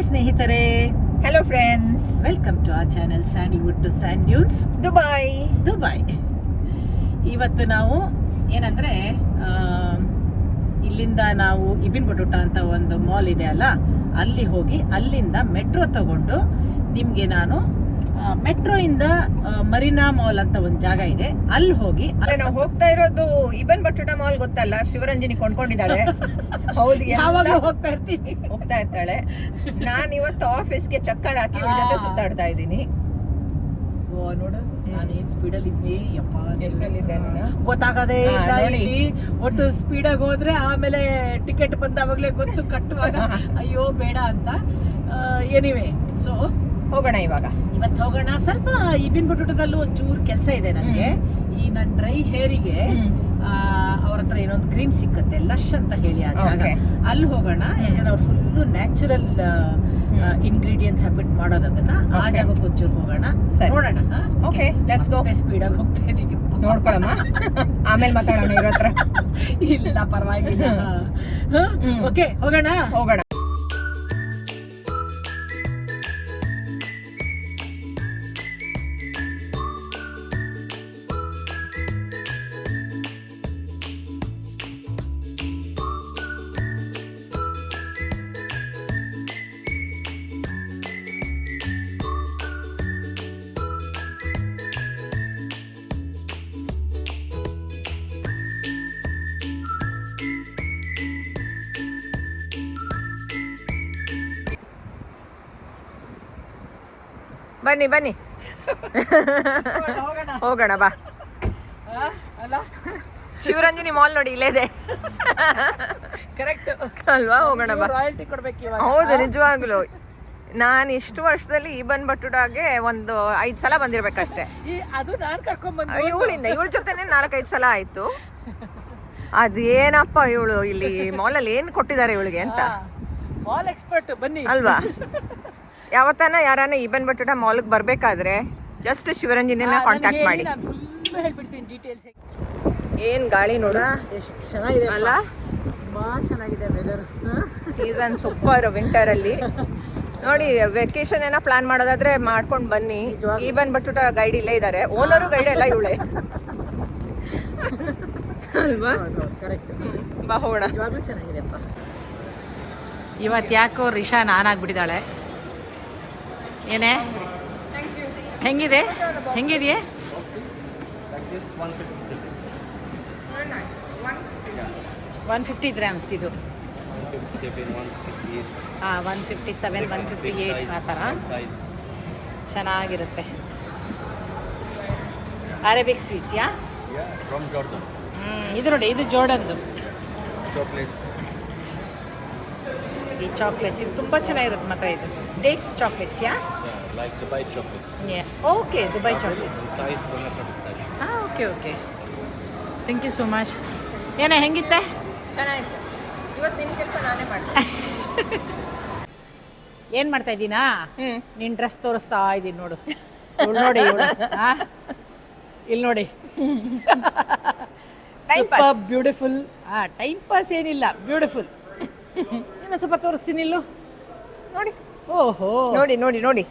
Hi ಸ್ನೇಹಿತರೆ, hello friends, welcome to our channel Sandalwood to sand dunes Dubai. ಇವತ್ತು ನಾವು ಏನಂದ್ರೆ ಇಲ್ಲಿಂದ ನಾವು ಇಬಿನ್ ಬಟುಟಾ ಅಂತ ಒಂದು ಮಾಲ್ ಇದೆ ಅಲ್ಲ, ಅಲ್ಲಿ ಹೋಗಿ ಅಲ್ಲಿಂದ ಮೆಟ್ರೋ ತಗೊಂಡು ನಿಮಗೆ ನಾನು ಮೆಟ್ರೋ ಇಂದ ಮರೀನಾ ಮಾಲ್ ಅಂತ ಒಂದು ಜಾಗ ಇದೆ, ಅಲ್ಲಿ ಹೋಗಿ ನಾವು ಹೋಗ್ತಾ ಇರೋದು ಇಬನ್ ಬಟುಟಾ ಮಾಲ್ ಗೊತ್ತಲ್ಲ, ಶಿವರಂಜನಿ ಕೊಂಡ್ಕೊಂಡಿದ್ದಾಳೆ. ಹೌದು, ಯಾವಾಗ ಹೋಗ್ತಾ ಇರ್ತಾಳೆ. ನಾನು ಇವತ್ತು ಆಫೀಸ್ಗೆ ಚಕ್ಕರ್ ಹಾಕಿ ಇವ್ರ ಜೊತೆ ಸುತ್ತಾಡ್ತಾ ಇದ್ದೀನಿ. ನೋಡು ನಾನು ಏನ್ ಸ್ಪೀಡಲ್ಲಿ ಇದ್ನಿ, ಎಷ್ಟಲ್ಲಿದ್ದೆ ಗೊತ್ತಾಗದೇ ಇಲ್ಲ. ಇಲ್ಲಿ ಒಟ್ಟು ಸ್ಪೀಡಾಗಿ ಹೋದ್ರೆ ಆಮೇಲೆ ಟಿಕೆಟ್ ಬಂದಾವಾಗ್ಲೇ ಗೊತ್ತು, ಕಟ್ಟುವಾಗ ಅಯ್ಯೋ ಬೇಡ ಅಂತ. ಎನಿವೆ, ಸೊ ಹೋಗೋಣ ಇವತ್ತು ಹೋಗೋಣ. ಸ್ವಲ್ಪ ಇಬಿನ್ ಬಟುಟದಲ್ಲೂ ಒಂಚೂರು ಕೆಲಸ ಇದೆ ನನಗೆ. ಈ ನನ್ನ ಡ್ರೈ ಹೇರಿಗೆ ಅವ್ರ ಹತ್ರ ಏನೊಂದು ಕ್ರೀಮ್ ಸಿಕ್ಕತ್ತೆ, ಲಶ್ ಅಂತ ಹೇಳಿ ಆ ಜಾಗ, ಅಲ್ಲಿ ಹೋಗೋಣ. ಯಾಕಂದ್ರೆ ಅವ್ರು ಫುಲ್ಲು ನ್ಯಾಚುರಲ್ ಇಂಗ್ರೀಡಿಯೆಂಟ್ಸ್ ಹಾಕ್ಬಿಟ್ಟು ಮಾಡೋದು, ಅದನ್ನ ಆ ಜಾಗಕ್ಕೆ ಒಂಚೂರು ಹೋಗೋಣ, ನೋಡೋಣ. Okay, let's go. ಸ್ಪೀಡಾಗಿ ಹೋಗ್ತಾ ಇದೀವಿ, ನೋಡ್ಕೊಳಮ್ಮ, ಆಮೇಲೆ ಮಾತಾಡೋಣ ಇವ್ರ ಹತ್ರ. ಇಲ್ಲ ಪರವಾಗಿಲ್ಲ. ಓಕೆ, ಹೋಗೋಣ. ಬನ್ನಿ ಹೋಗೋಣ ಬಾ. ಶಿವರಂಜನಿ ಮಾಲ್ ನೋಡಿ ಇಲ್ಲೇ ಇದೆ, ಕರೆಕ್ಟ್ ಅಲ್ವಾ? ಹೋಗೋಣ ಬಾ. ರಾಯಲ್ಟಿ ಕೊಡ್ಬೇಕು. ಹೌದು, ನಿಜವಾಗ್ಲು ನಾನು ಇಷ್ಟು ವರ್ಷದಲ್ಲಿ ಇಬನ್ ಬಟುಟಾಗೆ ಒಂದು 5 ಸಲ ಬಂದಿರ್ಬೇಕಷ್ಟೇ. ಅದು ನಾನು ಕರ್ಕೊಂಡ್ಬಂದು ಇವಳ ಜೊತೆನೆ 4-5 ಸಲ ಆಯ್ತು. ಅದೇನಪ್ಪ ಇವಳು ಇಲ್ಲಿ ಮಾಲಲ್ಲಿ ಏನ್ ಕೊಟ್ಟಿದ್ದಾರೆ ಇವಳಿಗೆ ಅಂತ. ಮಾಲ್ ಎಕ್ಸ್ಪರ್ಟ್ ಬನ್ನಿ ಅಲ್ವಾ? ಯಾವತ್ತಾನ ಯಾರಾನ ಇಬನ್ ಬಟುಟಾ ಮಾಲ್ಗೆ ಬರ್ಬೇಕಾದ್ರೆ ಜಸ್ಟ್ ಶಿವರಂಜನಿನ ಕಾಂಟ್ಯಾಕ್ಟ್ ಮಾಡಿ. ಹೇಳ್ಬಿಡ್ತೀನಿ ಡೀಟೇಲ್ಸ್. ಏನ್ ಗಾಳಿ ನೋಡು, ಎಷ್ಟು ಚೆನ್ನಾಗಿದೆ ಅಲ್ಲ? ತುಂಬಾ ಚೆನ್ನಾಗಿದೆ ವೆದರ್. Season super. ವಿಂಟರ್ ಅಲ್ಲಿ ನೋಡಿ, ವೆಕೇಶನ್ ಏನೋ ಪ್ಲಾನ್ ಮಾಡೋದಾದ್ರೆ ಮಾಡ್ಕೊಂಡು ಬನ್ನಿ. ಇಬನ್ ಬಟುಟಾ ಗೈಡ್ ಇಲ್ಲೇ ಇದ್ದಾರೆ, ಓನರು ಗೈಡ್ ಎಲ್ಲ ಇವಳೆ ಅಲ್ವಾ? ಕರೆಕ್ಟ್. ಬಾ ಹೋಗೋಣ. ನಿಜವಾಗ್ಲೂ ಚೆನ್ನಾಗಿದೆಪ್ಪ. ಇವತ್ತು ಯಾಕೋ ರಿಷಾ ನಾನಾಗ್ಬಿಟ್ಟಿದ್ದಾಳೆ. ಏನೇ ಹೆಂಗಿದೆಯೇ 150 ಗ್ರಾಮ್ಸ್ ಇದು. 157, 158 ಆ ಥರ ಚೆನ್ನಾಗಿರುತ್ತೆ. ಅರೇಬಿಕ್ ಸ್ವೀಟ್ಸ್ ಇದು ನೋಡಿ, ಇದು ಜೋರ್ಡನ್ದು ಈ ಚಾಕ್ಲೇಟ್ಸ್. ಇದು ತುಂಬ ಚೆನ್ನಾಗಿರುತ್ತೆ ಮಾತ್ರ. ಇದು dates chocolates. Like Dubai chocolate. Yeah. Okay, Dubai chocolates. Inside Cornetto pistachio. Okay. Thank you so much. ಏನೇ ಹೆಂಗಿತ್ತೆ? ಚೆನ್ನಾಗಿತ್ತು. ಇವತ್ತು ನಿನ್ನ ಕೆಲಸ ನಾನೇ ಮಾಡ್ತೀನಿ. ಏನು ಮಾಡ್ತಾ ಇದ್ದೀನಾ? ನಿನ್ನ ಡ್ರೆಸ್ ತೋರಿಸ್ತಾ ಇದ್ದೀನಿ ನೋಡು. ನೋಡಿ ಇಲ್ಲಿ ನೋಡಿ, ಸೂಪರ್ ಬ್ಯೂಟಿಫುಲ್. ಟೈಮ್ ಪಾಸ್ ಏನಿಲ್ಲ, ಬ್ಯೂಟಿಫುಲ್. ಇನ್ನೊಂದು ಸ್ವಲ್ಪ ತೋರಿಸ್ತೀನಿ ಇಲ್ಲೂ ನೋಡಿ. ಓಹೋ, ನೋಡಿ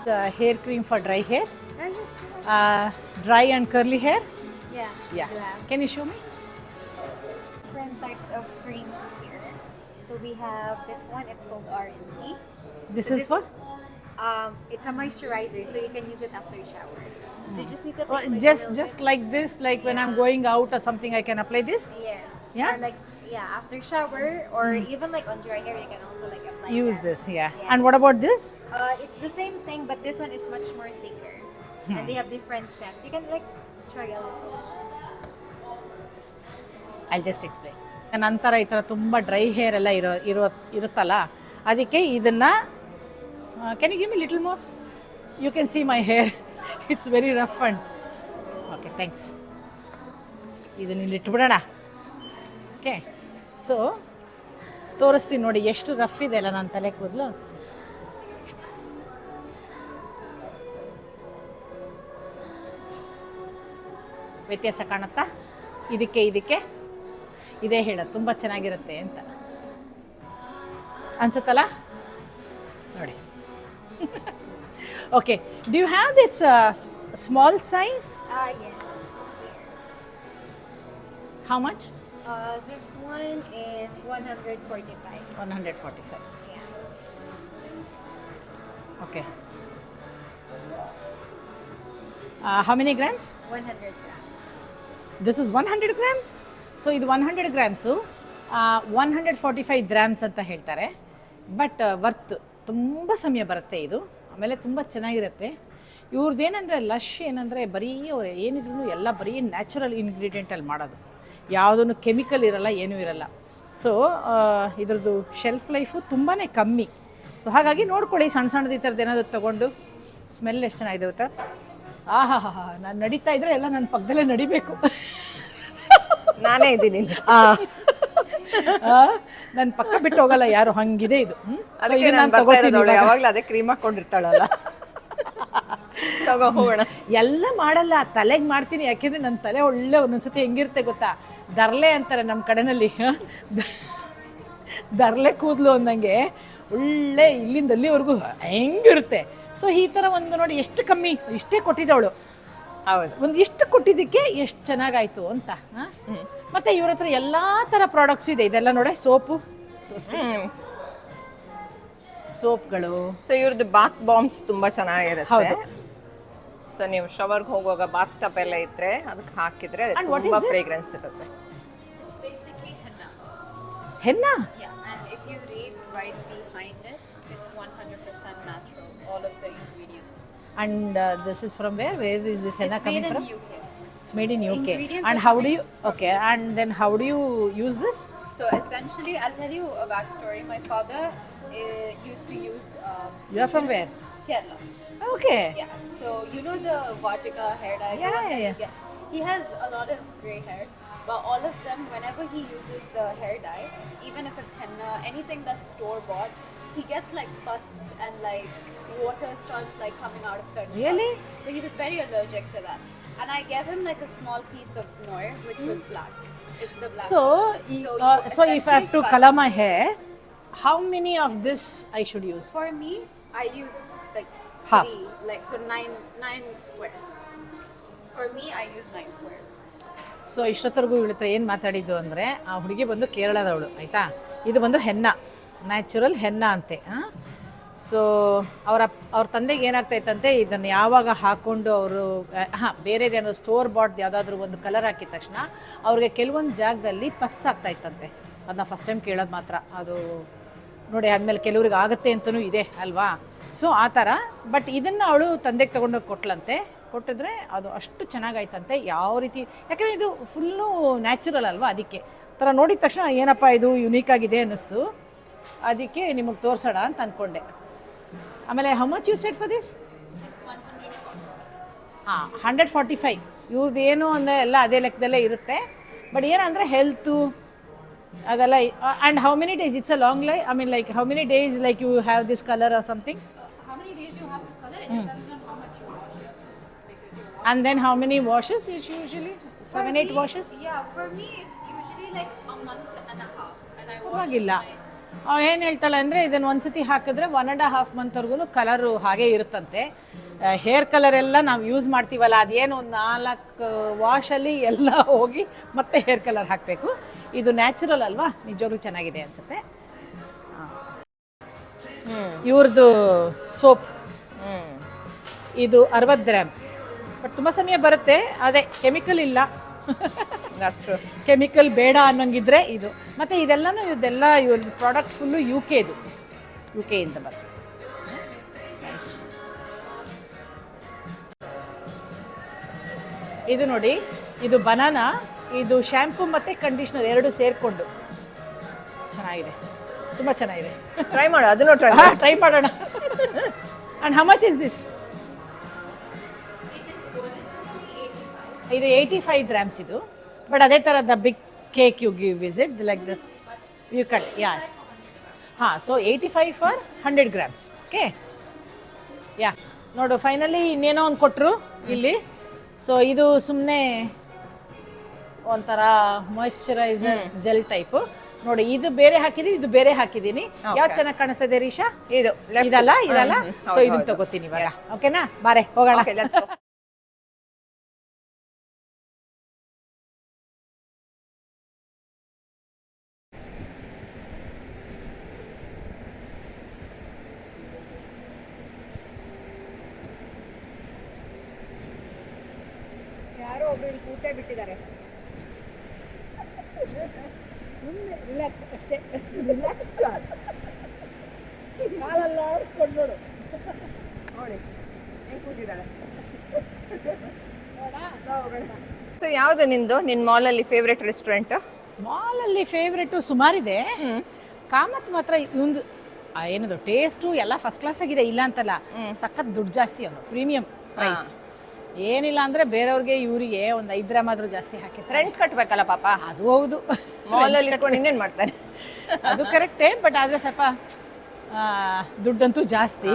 the hair cream for dry hair. Dry and curly hair. Yeah. Can you show me? Different types of creams here. So we have this one, it's called R&D. This is what? It's a moisturizer, so you can use it after shower. So you just need to take Just like this, like when I'm going out or something, I can apply this? Yes. Yeah? Or like, after shower, or even like on dry hair, you can also like apply Use that. this, yeah. Yes. And what about this? It's the same thing, but this one is much more thicker. And they have different scent. You can like try a little. I'll just explain. ನಂತರ ಈ ಥರ ತುಂಬ dry hair ಎಲ್ಲ ಇರುತ್ತಲ್ಲ, ಅದಕ್ಕೆ ಇದನ್ನು can you give me little more? You can see my hair, it's very rough and okay thanks. ಇದನ್ನ ಇಲ್ಲಿ ಇಟ್ಬಿಡೋಣ. ಓಕೆ, ಸೊ ತೋರಿಸ್ತೀನಿ ನೋಡಿ ಎಷ್ಟು ರಫ್ ಇದೆ ಅಲ್ಲ ನನ್ನ ತಲೆ ಕೂದಲು. ವ್ಯತ್ಯಾಸ ಕಾಣುತ್ತಾ? ಇದಕ್ಕೆ ಇದೇ ಹೇಳೋದು ತುಂಬ ಚೆನ್ನಾಗಿರುತ್ತೆ ಅಂತ ಅನ್ಸುತ್ತಲ್ಲ ನೋಡಿ. Okay, do you have this small size? Yes. How much? This one is 145. 145. Yeah. Okay. How many grams? 100 grams. This is 100 grams. So ಇದು 100 ಗ್ರಾಮ್ಸು 145 ಗ್ರಾಮ್ಸ್ ಅಂತ ಹೇಳ್ತಾರೆ. ಬಟ್ ವರ್ತ್ ತುಂಬ ಸಮಯ ಬರುತ್ತೆ ಇದು, ಆಮೇಲೆ ತುಂಬ ಚೆನ್ನಾಗಿರುತ್ತೆ. ಇವ್ರದ್ದೇನೆಂದರೆ ಲಶ್ ಏನಂದರೆ ಬರೀ ಏನಿದ್ರು ಎಲ್ಲ ಬರೀ ನ್ಯಾಚುರಲ್ ಇಂಗ್ರೀಡಿಯೆಂಟಲ್ಲಿ ಮಾಡೋದು, ಯಾವುದೂ ಕೆಮಿಕಲ್ ಇರಲ್ಲ, ಏನೂ ಇರಲ್ಲ. ಸೊ ಇದ್ರದ್ದು ಶೆಲ್ಫ್ ಲೈಫು ತುಂಬಾ ಕಮ್ಮಿ. ಸೊ ಹಾಗಾಗಿ ನೋಡ್ಕೊಳ್ಳಿ, ಸಣ್ಣದು ಈ ಥರದ್ದು ಏನಾದರೂ ತೊಗೊಂಡು. ಸ್ಮೆಲ್ ಎಷ್ಟು ಚೆನ್ನಾಗಿದೆ ಗೊತ್ತಾ? ಆಹಾ ಹಾ ಹಾ, ನಾನು ನಡೀತಾ ಇದ್ರೆ ಎಲ್ಲ ನನ್ನ ಪಕ್ಕದಲ್ಲೇ ನಡಿಬೇಕು. ನಾನೇ ಇದ್ದೀನಿ. ನನ್ನ ಪಕ್ಕ ಬಿಟ್ಟು ಹೋಗಲ್ಲ ಯಾರು, ಹಂಗಿದೆ ಇದು. ಅದಕ್ಕೆ ನಾನು ಯಾವಾಗಲೂ ಅದೇ ಕ್ರೀಮ್ ಹಾಕೊಂಡಿರ್ತಾಳಲ್ಲ, ತಗೋ ಹೋಗೋಣ. ಎಲ್ಲ ಮಾಡಲ್ಲ, ತಲೆಗೆ ಮಾಡ್ತೀನಿ. ಯಾಕೆಂದರೆ ನನ್ನ ತಲೆ ಒಳ್ಳೆ ಒಂದೊಂದ್ಸತಿ ಹೆಂಗಿರುತ್ತೆ ಗೊತ್ತಾ, ದರ್ಲೆ ಅಂತಾರೆ ನಮ್ಮ ಕಡೆನಲ್ಲಿ. ದರ್ಲೆ ಕೂದಲು ಅಂದಂಗೆ ಒಳ್ಳೆ ಇಲ್ಲಿಂದ ಅಲ್ಲಿವರೆಗೂ ಹೆಂಗಿರುತ್ತೆ. ಸೊ ಈ ಥರ ಒಂದು ನೋಡಿ ಎಷ್ಟು ಕಮ್ಮಿ, ಇಷ್ಟೇ ಕೊಟ್ಟಿದ್ದವಳು. ಹೌದು, ಒಂದು ಇಷ್ಟು ಕೊಟ್ಟಿದ್ದಕ್ಕೆ ಎಷ್ಟು ಚೆನ್ನಾಗಾಯ್ತು ಅಂತ. ಮತ್ತೆ ಇವ್ರ ಹತ್ರ ಎಲ್ಲ ಥರ ಪ್ರಾಡಕ್ಟ್ಸ್ ಇದೆ. ಇದೆಲ್ಲ ನೋಡಿ, ಸೋಪ್ಗಳು. ಸೊ ಇವ್ರದ್ದು ಬಾತ್ ಬಾಂಬ್ಸ್ ತುಂಬಾ ಚೆನ್ನಾಗಿರುತ್ತೆ. ಹೌದು. ಸೊ ನೀವು ಶವರ್ಗೆ ಹೋಗುವಾಗ ಬಾತ್ ಟಬ್ ಎಲ್ಲ ಇದ್ರೆ ಅದಕ್ಕೆ ಹಾಕಿದ್ರೆ ತುಂಬಾ ಫ್ರೇಗ್ರೆನ್ಸ್ ಇರುತ್ತೆ. It's basically henna. Henna? Yeah, and if you read right behind it, it's 100% natural. All of the ingredients. And this is from where? Where is this henna It's coming made from? in UK. It's made in UK. Ingredients And are how do coming- you? Okay, and then how do you use this? So essentially, I'll tell you a backstory. My father used to use. You are from where? Kerala. Okay. Yeah. So you know the Vatika hair dye. Yeah, the one that yeah, you get? He has a lot of gray hairs, but all of them, whenever he uses the hair dye, even if it's henna, anything that's store bought, he gets like pus and like water starts like coming out of certain Really? parts. So he was very allergic to that. And I gave him like a small piece of Noir, which was black. It's the black. So, one. so if I have to essentially color my hair, how many of this I should use? For me, I use like Half. 3, like so nine squares. For me, I use 9 squares. So ಇಷ್ಟೊತ್ತರೆಗೂ ಇವಳ ಹತ್ರ ಏನು ಮಾತಾಡಿದ್ದು ಅಂದರೆ, ಆ ಹುಡುಗಿ ಬಂದು ಕೇರಳದವಳು, ಆಯಿತಾ. ಇದು ಬಂದು ಹೆನ್ನ, ನ್ಯಾಚುರಲ್ ಹೆನ್ನ ಅಂತೆ. ಸೊ ಅವ್ರ ತಂದೆಗೆ ಏನಾಗ್ತಾಯಿತ್ತಂತೆ, ಇದನ್ನು ಯಾವಾಗ ಹಾಕ್ಕೊಂಡು ಅವರು ಬೇರೆದೇನೋ ಸ್ಟೋರ್ ಬಾಟ್ ಯಾವುದಾದ್ರೂ ಒಂದು ಕಲರ್ ಹಾಕಿದ ತಕ್ಷಣ ಅವ್ರಿಗೆ ಕೆಲವೊಂದು ಜಾಗದಲ್ಲಿ ಪಸ್ ಆಗ್ತಾಯಿತ್ತಂತೆ. ಅದನ್ನ ಫಸ್ಟ್ ಟೈಮ್ ಕೇಳೋದು ಮಾತ್ರ. ಅದು ನೋಡಿ ಆದಮೇಲೆ ಕೆಲವ್ರಿಗೆ ಆಗುತ್ತೆ ಅಂತಲೂ ಇದೆ ಅಲ್ವಾ. ಸೊ ಆ ಥರ. ಬಟ್ ಇದನ್ನು ಅವಳು ತಂದೆಗೆ ತೊಗೊಂಡೋಗಿ ಕೊಟ್ಲಂತೆ. ಕೊಟ್ಟಿದ್ರೆ ಅದು ಅಷ್ಟು ಚೆನ್ನಾಗಾಯ್ತಂತೆ. ಯಾವ ರೀತಿ, ಯಾಕಂದರೆ ಇದು ಫುಲ್ಲು ನ್ಯಾಚುರಲ್ ಅಲ್ವಾ, ಅದಕ್ಕೆ ಥರ ನೋಡಿದ ತಕ್ಷಣ ಏನಪ್ಪ ಇದು ಯುನೀಕ್ ಆಗಿದೆ ಅನ್ನಿಸ್ತು. ಅದಕ್ಕೆ ನಿಮಗೆ ತೋರಿಸೋಣ ಅಂತ ಅಂದ್ಕೊಂಡೆ. ಆಮೇಲೆ how much you set for this? 145. ಇವ್ರದ್ದು ಏನು ಅಂದರೆ ಎಲ್ಲ ಅದೇ ಲೆಕ್ಕದಲ್ಲೇ ಇರುತ್ತೆ. ಬಟ್ ಏನಂದರೆ ಹೆಲ್ತು ಅದೆಲ್ಲ. And how many days it's a long life? I mean like how many days like you have this colour or something? How many days you have to color? It depends on how much you wash it. Because you wash. And then how many washes is usually? 7-8 washes? Yeah, for me it's usually like a month and a half, and I wash. ಪರವಾಗಿಲ್ಲ. ಅವ್ಳು ಏನು ಹೇಳ್ತಾಳೆ ಅಂದರೆ, ಇದನ್ನು ಒಂದ್ಸತಿ ಹಾಕಿದ್ರೆ 1.5 ಮಂತ್ವರೆಗೂ colour ಹಾಗೇ ಇರುತ್ತಂತೆ. ಹೇರ್ ಕಲರ್ ಎಲ್ಲ ನಾವು ಯೂಸ್ ಮಾಡ್ತೀವಲ್ಲ, ಅದೇನು 4 ವಾಶಲ್ಲಿ ಎಲ್ಲ ಹೋಗಿ ಮತ್ತೆ ಹೇರ್ ಕಲರ್ ಹಾಕಬೇಕು. ಇದು ನ್ಯಾಚುರಲ್ ಅಲ್ವಾ, ನಿಜವಾಗ್ಲೂ ಚೆನ್ನಾಗಿದೆ ಅನಿಸುತ್ತೆ. ಇವ್ರದ್ದು ಸೋಪ್ ಇದು 60 ಗ್ರಾಮ್. ಬಟ್ ತುಂಬ ಸಮಯ ಬರುತ್ತೆ. ಅದೇ ಕೆಮಿಕಲ್ ಇಲ್ಲ, ಕೆಮಿಕಲ್ ಬೇಡ ಅನ್ನೋಂಗಿದ್ರೆ ಇದು. ಮತ್ತು ಇದೆಲ್ಲನೂ ಇವ್ರದ್ದು ಪ್ರಾಡಕ್ಟ್ ಫುಲ್ಲು UK ಇಂದ ಬರುತ್ತೆ. ನೈಸ್. ಇದು ನೋಡಿ, ಇದು ಬನಾನಾ, ಇದು ಶ್ಯಾಂಪು ಮತ್ತು ಕಂಡೀಷ್ನರ್ 2 ಸೇರಿಕೊಂಡು ಚೆನ್ನಾಗಿದೆ, ತುಂಬ ಚೆನ್ನಾಗಿದೆ. ಟ್ರೈ ಮಾಡು, ಅದನ್ನು ಟ್ರೈ ಮಾಡೋಣ. And how much is this? ಇದು 85 ಗ್ರಾಮ್ಸ್ ಇದು. ಬಟ್ ಅದೇ ಥರದ big cake you give is it like the you cut yeah ಹಾಂ. So 85 for 100 grams. Okay yeah ನೋಡು ಫೈನಲಿ ಇನ್ನೇನೋ ಒಂದು ಕೊಟ್ಟರು ಇಲ್ಲಿ. ಸೊ ಇದು ಸುಮ್ಮನೆ ಒಂಥರ ಮಾಯಿಶ್ಚರೈಸರ್ ಜೆಲ್ ಟೈಪು. ನೋಡಿ ಇದು ಬೇರೆ ಹಾಕಿದೀನಿ, ಇದು ಬೇರೆ ಹಾಕಿದ್ದೀನಿ. ಯಾವ್ದು ಚೆನ್ನಾಗಿ ಕಾಣಿಸ್ತದೆ ರೀಶಾ? ಇದು ಇದಲ್ಲ ಇದಲ್ಲ. ಸೊ ಇದನ್ನ ತಗೋತೀನಿ ಇವಾಗ. ಓಕೆನಾ? ಬಾರೆ ಹೋಗೋಣ. ಯಾರೋ ಒಬ್ರು ಇಲ್ಲಿ ಕೂತೇ ಬಿಟ್ಟಿದ್ದಾರೆ. ಸುಮ್ಮನೆ ರಿಲ್ಯಾಕ್ಸ್ ಅಷ್ಟೇ. ರಿಲ್ಯಾಕ್ಸ್ ಕಾಲೆಲ್ಲ ಆಡಿಸ್ಕೊಂಡು ನೋಡು. ನೋಡಿ ಹೆಂಗೆ ಕೂತಿದ್ದಾಳೆ. ಸೊ ಯಾವುದು ನಿನ್ನ ಮಾಲಲ್ಲಿ ಫೇವ್ರೆಟ್ ರೆಸ್ಟೋರೆಂಟ್? ಮಾಲಲ್ಲಿ ಫೇವ್ರೆಟು ಸುಮಾರಿದೆ. ಕಾಮತ್ ಮಾತ್ರ ಒಂದು ಏನದು ಟೇಸ್ಟು ಎಲ್ಲ ಫಸ್ಟ್ ಕ್ಲಾಸ್ ಆಗಿದೆ, ಇಲ್ಲ ಅಂತಲ್ಲ. ಸಖತ್ ದುಡ್ಡು ಜಾಸ್ತಿ ಅವನು, ಪ್ರೀಮಿಯಂ ಪ್ರೈಸ್. ಏನಿಲ್ಲ ಅಂದ್ರೆ ಬೇರೆಯವ್ರಿಗೆ ಇವರಿಗೆ ಒಂದು 5 ಗ್ರಾಮ್ ಆದ್ರೂ ಜಾಸ್ತಿ ಹಾಕಿರ್ತಾರೆ. ರೆಂಟ್ ಕಟ್ಟಬೇಕಲ್ಲ ಪಾಪ. ಅದು ಹೌದು. ಮಾಲಲ್ಲಿ ಇಟ್ಕೊಂಡು ಇನ್ನೇನು ಮಾಡ್ತಾರೆ? ಅದು ಕರೆಕ್ಟೇ. ಬಟ್ ಆದರೆ ಸ್ವಲ್ಪ ದುಡ್ಡಂತೂ ಜಾಸ್ತಿ.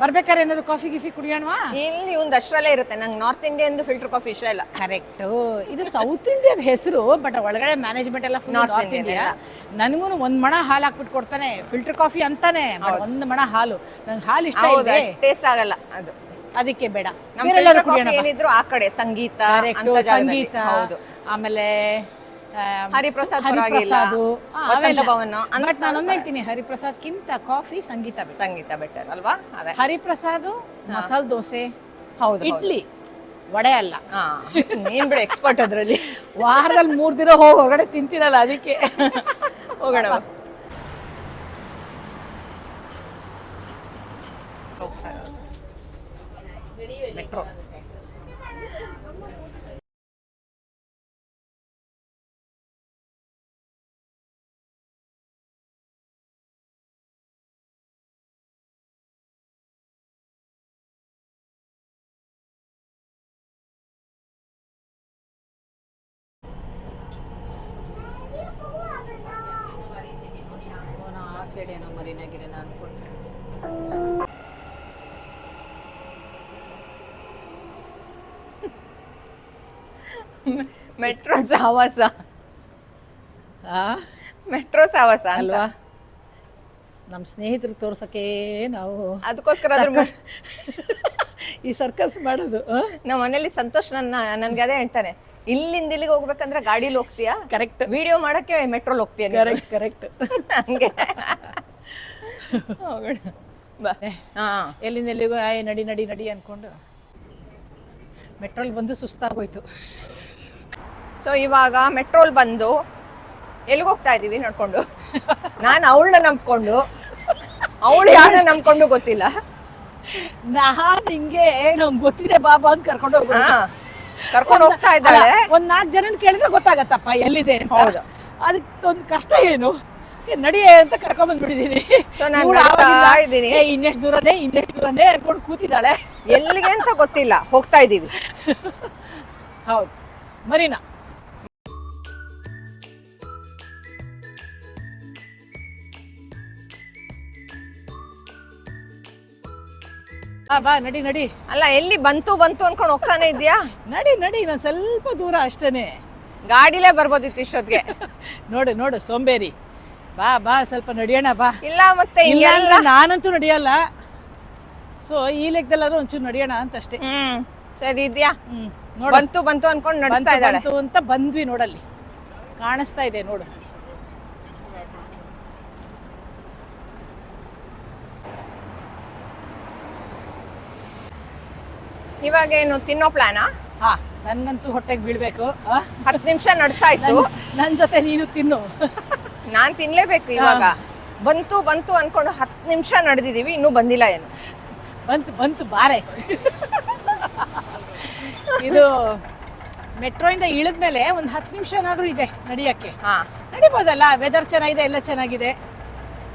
ಬರ್ಬೇಕಾದ್ರೆ ಏನಾದ್ರು ಕಾಫಿ ಗಿಫಿ ಕುಡಿಯೋಣವಾ? ಇಲ್ಲಿ ಒಂದು ಅಷ್ಟರಲ್ಲೇ ಇರುತ್ತೆ. ನಂಗೆ ನಾರ್ತ್ ಇಂಡಿಯನ್ ಫಿಲ್ಟರ್ ಕಾಫಿ ಇಷ್ಟ ಇಲ್ಲ. ಕರೆಕ್ಟು. ಇದು ಸೌತ್ ಇಂಡಿಯಾದ ಹೆಸರು, ಬಟ್ ಒಳಗಡೆ ಮ್ಯಾನೇಜ್ಮೆಂಟ್ ಎಲ್ಲ ಫುಲ್ ನಾರ್ತ್ ಇಂಡಿಯಾ. ನನಗೂ ಒಂದು ಮಣ ಹಾಲು ಹಾಕ್ಬಿಟ್ಟು ಕೊಡ್ತಾನೆ, ಫಿಲ್ಟರ್ ಕಾಫಿ ಅಂತಾನೆ. ಒಂದು ಮಣ ಹಾಲು, ನಂಗೆ ಹಾಲು ಇಷ್ಟ ಇಲ್ಲ, ಟೇಸ್ಟ್ ಆಗಲ್ಲ ಅದು, ಅದಕ್ಕೆ ಬೇಡ. ಏನಿದ್ರು ಆ ಕಡೆ ಸಂಗೀತ, ಸಂಗೀತ, ಆಮೇಲೆ ಹರಿಪ್ರಸಾದ್, ಬಟ್ ನಾನು ಒಂದ್ ಹೇಳ್ತೀನಿ, ಹರಿಪ್ರಸಾದ್ಕಿಂತ ಕಾಫಿ ಸಂಗೀತ ಬೆಟರ್ ಅಲ್ವಾ? ಹರಿಪ್ರಸಾದ್ ಮಸಾಲ ದೋಸೆ, ಹೌದು, ಇಡ್ಲಿ, ವಡೆ ಅಲ್ಲ. ನೀನ್ ಬಿಡ ಎಕ್ಸ್ಪರ್ಟ್ ಅದ್ರಲ್ಲಿ. ವಾರದಲ್ಲಿ 3 ದಿನ ಹೋಗಿ ಹೊರಗಡೆ ತಿಂತೀನಲ್ಲ, ಅದಕ್ಕೆ ಹೋಗೋಣ. ಮೆಟ್ರೋ ಆ ಸೈಡ್ ಏನೋ ಮರಿನಾಗಿರೇನ ಅನ್ಕೊಂಡು. ಮೆಟ್ರೋ ಸಾವಾಸ, ಮೆಟ್ರೋ ಸಾವಾಸ ಅಲ್ವಾ? ನಮ್ಮ ಸ್ನೇಹಿತರು ತೋರ್ಸಕ್ಕೆ ನಾವು ಅದಕ್ಕೋಸ್ಕರ ಈ ಸರ್ಕಸ್ ಮಾಡೋದು. ನಮ್ಮ ಮನೇಲಿ ಸಂತೋಷ್ ನನ್ಗೆ ಅದೇ ಹೇಳ್ತಾನೆ, ಇಲ್ಲಿಂದ ಇಲ್ಲಿಗೆ ಹೋಗ್ಬೇಕಂದ್ರೆ ಗಾಡಿಲಿ ಹೋಗ್ತೀಯಾ? ಕರೆಕ್ಟ್. ವಿಡಿಯೋ ಮಾಡಕ್ಕೆ ಮೆಟ್ರೋಲ್ ಹೋಗ್ತೀಯ? ಕರೆಕ್ಟ್. ಹಂಗೆ ಬಾ. ಎಲ್ಲಿಂದ ಎಲ್ಲಿಗೂ ನಡಿ ನಡಿ ನಡಿ ಅನ್ಕೊಂಡು ಮೆಟ್ರೋಲ್ ಬಂದು ಸುಸ್ತಾಗೋಯ್ತು. ಸೊ ಇವಾಗ ಮೆಟ್ರೋಲ್ ಬಂದು ಎಲ್ಲಿಗೆ ಹೋಗ್ತಾ ಇದೀವಿ ನೋಡ್ಕೊಂಡು. ನಾನು ಅವಳನ್ನ ನಂಬ್ಕೊಂಡು, ಅವಳು ಯಾರನ್ನ ನಂಬ್ಕೊಂಡು ಗೊತ್ತಿಲ್ಲ. ನಾನು ಹಿಂಗೆ ನಮ್ಗೆ ಗೊತ್ತಿದೆ ಬಾಬಾ ಅಂತ ಕರ್ಕೊಂಡು ಹೋಗ್ತಾ ಇದ್ದಾಳೆ. ಒಂದ್ 4 ಜನ ಕೇಳಿದ್ರೆ ಗೊತ್ತಾಗತ್ತಪ್ಪ ಎಲ್ಲಿದೆ. ಹೌದು, ಅದಕ್ಕೆ ಒಂದು ಕಷ್ಟ ಏನು, ನಡಿ ಅಂತ ಕರ್ಕೊಂಡ್ ಬಂದ್ಬಿಟ್ಟಿದೀನಿ. ಸೊ ನಾನು ಇದ್ದೀನಿ, ಇನ್ನೆಷ್ಟು ದೂರನೇ ಅನ್ಕೊಂಡು ಕೂತಿದ್ದಾಳೆ. ಎಲ್ಲಿಗೆ ಅಂತ ಗೊತ್ತಿಲ್ಲ, ಹೋಗ್ತಾ ಇದೀವಿ. ಹೌದು, ಮರೀನಾ. ಬಾ ನಡಿ ನಡಿ. ಅಲ್ಲ, ಎಲ್ಲಿ ಬಂತು ಅನ್ಕೊಂಡು ಹೋಗ್ತಾನೆ ಇದ್ಯಾ? ನಡಿ ನಾನು ಸ್ವಲ್ಪ ದೂರ ಅಷ್ಟೇನೆ, ಗಾಡಿಲೇ ಬರ್ಬೋದಿತ್ತು ಇಷ್ಟೊತ್ತಿಗೆ. ನೋಡು ಸೋಂಬೇರಿ. ಬಾ ಸ್ವಲ್ಪ ನಡಿಯೋಣ ಬಾ. ಇಲ್ಲ ಮತ್ತೆ ನಾನಂತೂ ನಡಿಯಲ್ಲ. ಸೊ ಈ ಲೆಕ್ಕದಲ್ಲಾದ್ರೂ ಒಂಚೂರು ನಡಿಯೋಣ ಅಂತ ಅಷ್ಟೇ. ಸರಿ ಇದ್ಯಾ? ಬಂತು ಅನ್ಕೊಂಡು ನಡೆಸ್ತಾ ಇದ್ದಾಳೆ ಅಂತ ಬಂದ್ವಿ. ನೋಡಲ್ಲಿ ಕಾಣಿಸ್ತಾ ಇದೆ ನೋಡು. ಇವಾಗ ಏನು ತಿನ್ನೋ ಪ್ಲಾನಾ? ನನ್ಗಂತೂ ಹೊಟ್ಟೆಗೆ ಬೀಳ್ಬೇಕು. 10 ನಿಮಿಷ ನಡ್ಸಾಯ್ತು, ನನ್ ಜೊತೆ ನೀನು ತಿನ್ನು. ನಾನ್ ತಿನ್ಲೇಬೇಕು ಇವಾಗ. ಬಂತು ಅನ್ಕೊಂಡು 10 ನಿಮಿಷ ನಡೆದಿದೀವಿ, ಇನ್ನೂ ಬಂದಿಲ್ಲ. ಏನು ಬಂತು ಬಾರೆ. ಇದು ಮೆಟ್ರೋ ಇಂದ ಇಳಿದ್ಮೇಲೆ ಒಂದು 10 ನಿಮಿಷ ಏನಾದ್ರೂ ಇದೆ ನಡಿಯಕ್ಕೆ. ನಡಿಬೋದಲ್ಲ, ವೆದರ್ ಚೆನ್ನಾಗಿದೆ, ಎಲ್ಲ ಚೆನ್ನಾಗಿದೆ.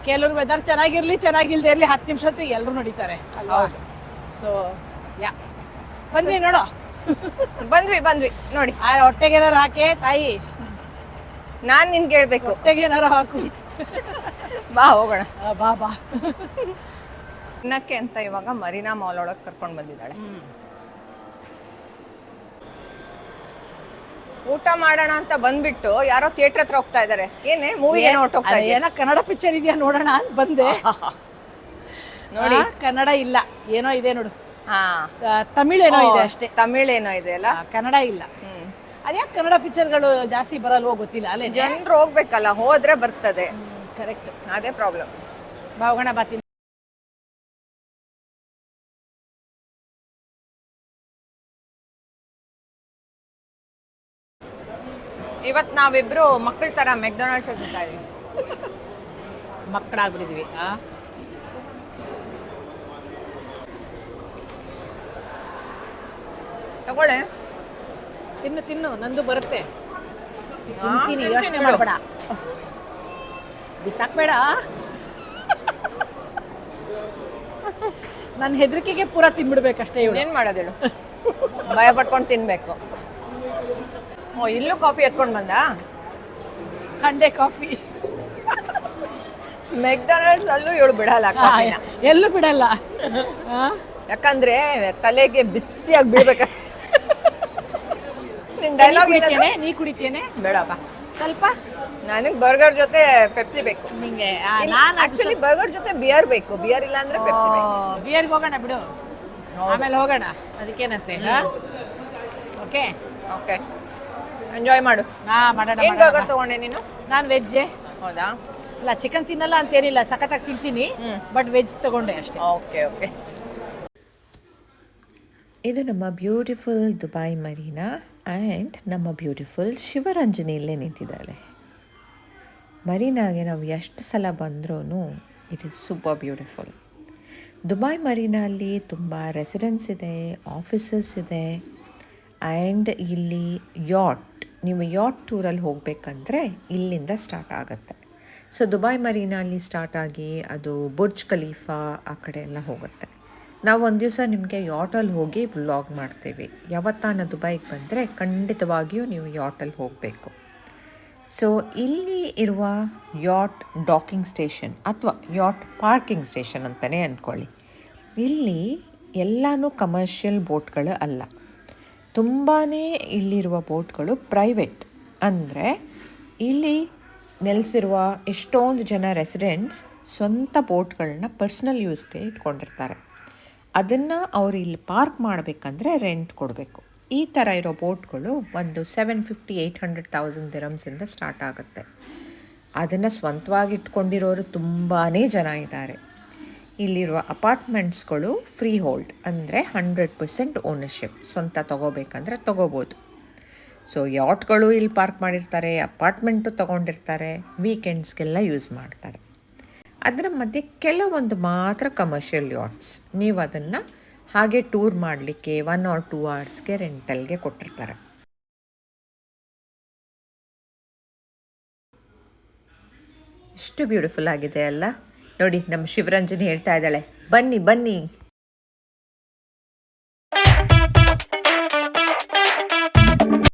ಕೆಲವರು ವೆದರ್ ಚೆನ್ನಾಗಿಲ್ದೇ ಇರಲಿ 10 ನಿಮಿಷ ಹೊತ್ತು ಎಲ್ಲರೂ ನಡೀತಾರೆ ಅಲ್ವಾ? ಸೊ ಯಾ ಬಂದ್ವಿ ನೋಡು. ಬಂದ್ವಿ ನೋಡಿ. ಹೊಟ್ಟೆಗೆ ಏನಾರು ಹಾಕೆ ತಾಯಿ, ನಾನ್ ನಿನ್ಗೆ ಹೇಳ್ಬೇಕು. ಹೊಟ್ಟೆಗೆ ಏನಾರು ಹಾಕು. ಬಾ ಹೋಗೋಣ. ಬಾ ತಿನ್ನಕ್ಕೆ ಅಂತ ಇವಾಗ ಮರೀನಾ ಮಾಲ್ ಒಳಗೆ ಕರ್ಕೊಂಡು ಬಂದಿದ್ದಾಳೆ. ಊಟ ಮಾಡೋಣ ಅಂತ ಬಂದ್ಬಿಟ್ಟು ಯಾರೋ ಥಿಯೇಟರ್ ಹತ್ರ ಹೋಗ್ತಾ ಇದಾರೆ. ಏನೇ ಮೂವಿ ಏನೋ ಹೊರಟೋಗ್ತಾ ಇದೆ. ಏನೋ ಕನ್ನಡ ಪಿಕ್ಚರ್ ಇದೆಯಾ ನೋಡೋಣ ಅಂತ ಬಂದೆ. ನೋಡಿ ಕನ್ನಡ ಇಲ್ಲ, ಏನೋ ಇದೆ ನೋಡು. ಹಾ, ತಮಿಳ್ ಏನೋ ಇದೆ ಅಷ್ಟೇ. ತಮಿಳ್ ಏನೋ ಇದೆ ಅಲ್ಲ, ಕನ್ನಡ ಇಲ್ಲ. ಅದ್ಯಾಕೆ ಕನ್ನಡ ಪಿಕ್ಚರ್ಗಳು ಜಾಸ್ತಿ ಬರಲ್ವೋ ಗೊತ್ತಿಲ್ಲ. ಅಲ್ಲೇ ಜನರು ಹೋಗ್ಬೇಕಲ್ಲ, ಹೋದ್ರೆ ಬರ್ತದೆ. ಕರೆಕ್ಟ್, ಅದೇ ಪ್ರಾಬ್ಲಮ್. ಬಾ ಹೋಗೋಣ. ಬಾತೀನಿ. ಇವತ್ ನಾವಿಬ್ರು ಮಕ್ಕಳ ತರ ಮೆಕ್ಡೊನಾಲ್ಡ್ಸ್ ಹೋಗ್ತಾ ಇದೀವಿ. ಮಕ್ಕಳಾಗ್ಬಿಟ್ಟಿದೀವಿ. ತಗೊಳ್ಳೆ, ತಿನ್ನು ನಂದು ಬರುತ್ತೆ. ತಿಂತೀನಿ, ಯೋಚನೆ ಮಾಡಬೇಡ, ಬಿಸಾಕ್ಬೇಡ. ನನ್ನ ಹೆದರಿಕೆಗೆ ಪೂರ ತಿನ್ಬಿಡ್ಬೇಕಷ್ಟೇ. ಏನ್ ಮಾಡೋದೇಳು, ಭಯ ಪಟ್ಕೊಂಡು ತಿನ್ಬೇಕು. ಓ, ಇಲ್ಲೂ ಕಾಫಿ ಎತ್ಕೊಂಡು ಬಂದ. ಹಂಡೆ ಕಾಫಿ. ಮೆಕ್ಡೊನಾಲ್ಡ್ಸ್ ಅಲ್ಲೂ ಇವಳು ಬಿಡಲ್ಲ ಕಾಫಿನ. ಎಲ್ಲೂ ಬಿಡಲ್ಲ. ಯಾಕಂದ್ರೆ ತಲೆಗೆ ಬಿಸಿಯಾಗಿ ಬೀಳ್ಬೇಕ. ನಿನ್ ಡೈಲಾಗ್ ಕುಡಿತೇನೆ, ನೀ ಕುಡಿತೇನೆ. ಬೇಡಪ್ಪ, ಸ್ವಲ್ಪ. ನನಗೆ ಬರ್ಗರ್ ಜೊತೆ ಪೆಪ್ಸಿ ಬೇಕು. ನಿಂಗೆ ಆಕ್ಚುಲಿ ಬರ್ಗರ್ ಜೊತೆ ಬಿಯರ್ ಬೇಕು. ಬಿಯರ್ ಇಲ್ಲ ಅಂದ್ರೆ ಪೆಪ್ಸಿ ಬೇಕು. ಬಿಯರ್ಗೆ ಹೋಗೋಣ ಬಿಡು, ಆಮೇಲೆ ಹೋಗೋಣ. ಅದಕ್ಕೇನಂತೆ. ಓಕೆ ಓಕೆ, ಎಂಜಾಯ್ ಮಾಡು. ಮಾಡೋಣ. ಏನ್ ಬರ್ಗರ್ ತಗೊಂಡೆ ನೀನು? ನಾನು ವೆಜ್ಜೆ. ಹೌದಾ? ಇಲ್ಲ, ಚಿಕನ್ ತಿನ್ನಲ್ಲ ಅಂತೇನಿಲ್ಲ, ಸಖತ್ತಾಗಿ ತಿಂತೀನಿ. ಬಟ್ ವೆಜ್ ತಗೊಂಡೆ ಅಷ್ಟೇ. Okay okay. ಇದು ನಮ್ಮ ಬ್ಯೂಟಿಫುಲ್ ದುಬೈ ಮರೀನಾ ಆ್ಯಂಡ್ ನಮ್ಮ ಬ್ಯೂಟಿಫುಲ್ ಶಿವರಂಜನಿ ಇಲ್ಲೇ ನಿಂತಿದ್ದಾಳೆ. ಮರೀನಾಗೆ ನಾವು ಎಷ್ಟು ಸಲ ಬಂದ್ರೂ it is super beautiful. Dubai ಮರೀನಲ್ಲಿ ತುಂಬ ರೆಸಿಡೆನ್ಸ್ ಇದೆ, ಆಫೀಸಸ್ ಇದೆ, ಆ್ಯಂಡ್ ಇಲ್ಲಿ ಯಾಟ್, ನೀವು ಯಾಟ್ ಟೂರಲ್ಲಿ ಹೋಗಬೇಕಂದ್ರೆ ಇಲ್ಲಿಂದ ಸ್ಟಾರ್ಟ್ ಆಗುತ್ತೆ. ಸೊ ದುಬೈ ಮರೀನಲ್ಲಿ ಸ್ಟಾರ್ಟ್ ಆಗಿ ಅದು ಬುರ್ಜ್ ಖಲೀಫಾ ಆ ಕಡೆ ಎಲ್ಲ ಹೋಗುತ್ತೆ. ನಾವು ಒಂದು ದಿವಸ ನಿಮಗೆ ಯಾಟಲ್ಲಿ ಹೋಗಿ ವ್ಲಾಗ್ ಮಾಡ್ತೀವಿ. ಯಾವತ್ತಾನ ದುಬೈಗೆ ಬಂದರೆ ಖಂಡಿತವಾಗಿಯೂ ನೀವು ಯಾಟಲ್ಲಿ ಹೋಗಬೇಕು. ಸೊ ಇಲ್ಲಿ ಇರುವ ಯಾಟ್ ಡಾಕಿಂಗ್ ಸ್ಟೇಷನ್ ಅಥವಾ ಯಾಟ್ ಪಾರ್ಕಿಂಗ್ ಸ್ಟೇಷನ್ ಅಂತಲೇ ಅಂದ್ಕೊಳ್ಳಿ. ಇಲ್ಲಿ ಎಲ್ಲನೂ ಕಮರ್ಷಿಯಲ್ ಬೋಟ್ಗಳು ಅಲ್ಲ, ತುಂಬಾ ಇಲ್ಲಿರುವ ಬೋಟ್ಗಳು ಪ್ರೈವೇಟ್. ಅಂದರೆ ಇಲ್ಲಿ ನೆಲೆಸಿರುವ ಎಷ್ಟೊಂದು ಜನ ರೆಸಿಡೆಂಟ್ಸ್ ಸ್ವಂತ ಬೋಟ್ಗಳನ್ನ ಪರ್ಸ್ನಲ್ ಯೂಸ್ಗೆ ಇಟ್ಕೊಂಡಿರ್ತಾರೆ. ಅದನ್ನು ಅವರು ಇಲ್ಲಿ ಪಾರ್ಕ್ ಮಾಡಬೇಕಂದ್ರೆ ರೆಂಟ್ ಕೊಡಬೇಕು. ಈ ಥರ ಇರೋ ಬೋಟ್ಗಳು ಒಂದು 750-800,000 ದಿರಮ್ಸಿಂದ ಸ್ಟಾರ್ಟ್ ಆಗುತ್ತೆ. ಅದನ್ನು ಸ್ವಂತವಾಗಿ ಇಟ್ಕೊಂಡಿರೋರು ತುಂಬಾ ಜನ ಇದ್ದಾರೆ. ಇಲ್ಲಿರುವ ಅಪಾರ್ಟ್ಮೆಂಟ್ಸ್ಗಳು ಫ್ರೀ ಹೋಲ್ಡ್, ಅಂದರೆ 100% ಓನರ್ಶಿಪ್. ಸ್ವಂತ ತೊಗೋಬೇಕಂದ್ರೆ ತೊಗೋಬೋದು. ಸೊ ಯಾಟ್ಗಳು ಇಲ್ಲಿ ಪಾರ್ಕ್ ಮಾಡಿರ್ತಾರೆ, ಅಪಾರ್ಟ್ಮೆಂಟು ತೊಗೊಂಡಿರ್ತಾರೆ, ವೀಕೆಂಡ್ಸ್ಗೆಲ್ಲ ಯೂಸ್ ಮಾಡ್ತಾರೆ. ಅದರ ಮಧ್ಯೆ ಕೆಲವೊಂದು ಮಾತ್ರ ಕಮರ್ಷಿಯಲ್ ಯಾಟ್ಸ್. ನೀವು ಅದನ್ನು ಹಾಗೆ ಟೂರ್ ಮಾಡಲಿಕ್ಕೆ 1 or 2 ಅವರ್ಸ್ಗೆ ರೆಂಟಲ್ಗೆ ಕೊಟ್ಟಿರ್ತಾರೆ. ಎಷ್ಟು ಬ್ಯೂಟಿಫುಲ್ ಆಗಿದೆ ಅಲ್ಲ. ನೋಡಿ, ನಮ್ಮ ಶಿವರಂಜನಿ ಹೇಳ್ತಾ ಇದ್ದಾಳೆ, ಬನ್ನಿ ಬನ್ನಿ